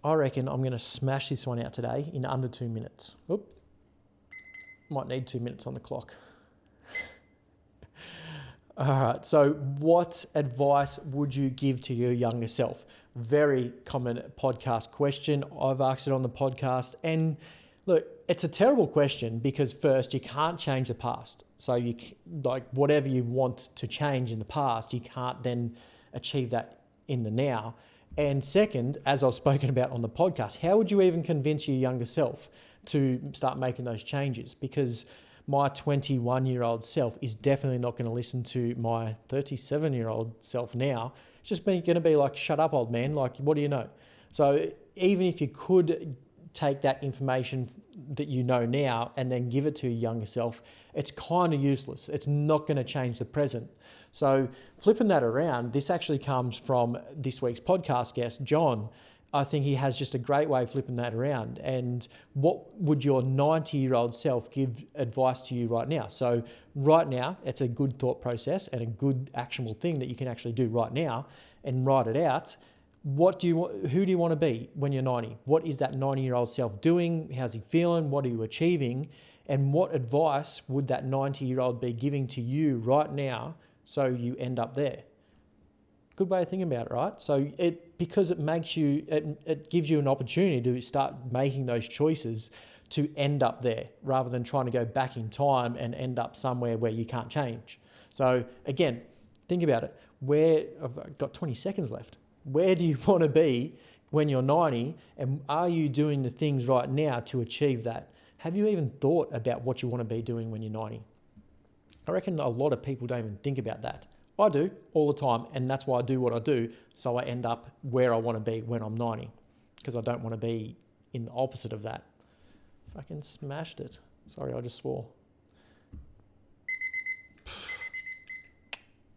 I reckon I'm going to smash this one out today in under 2 minutes. Oop. Might need 2 minutes on the clock. All right, so what advice would you give to your younger self? Very common podcast question. I've asked it on the podcast, and look, it's a terrible question because first, you can't change the past. So whatever you want to change in the past, you can't then achieve that in the now. And second, as I've spoken about on the podcast, how would you even convince your younger self to start making those changes? Because my 21-year-old self is definitely not going to listen to my 37-year-old self now. It's just going to be like, shut up, old man. Like, what do you know? So even if you could take that information that you know now and then give it to your younger self, it's kind of useless. It's not going to change the present. So flipping that around, this actually comes from this week's podcast guest, John. I think he has just a great way of flipping that around. And what would your 90-year-old self give advice to you right now? So right now, it's a good thought process and a good actionable thing that you can actually do right now and write it out. Who do you want to be when you're 90? What is that 90-year-old self doing? How's he feeling? What are you achieving? And what advice would that 90-year-old be giving to you right now so you end up there? Good way of thinking about it, right? So because it gives you an opportunity to start making those choices to end up there rather than trying to go back in time and end up somewhere where you can't change. So again, think about it. I've got 20 seconds left. Where do you want to be when you're 90, and are you doing the things right now to achieve that? Have you even thought about what you want to be doing when you're 90? I reckon a lot of people don't even think about that. I do all the time, and that's why I do what I do, so I end up where I want to be when I'm 90, because I don't want to be in the opposite of that. Fucking smashed it. Sorry, I just swore.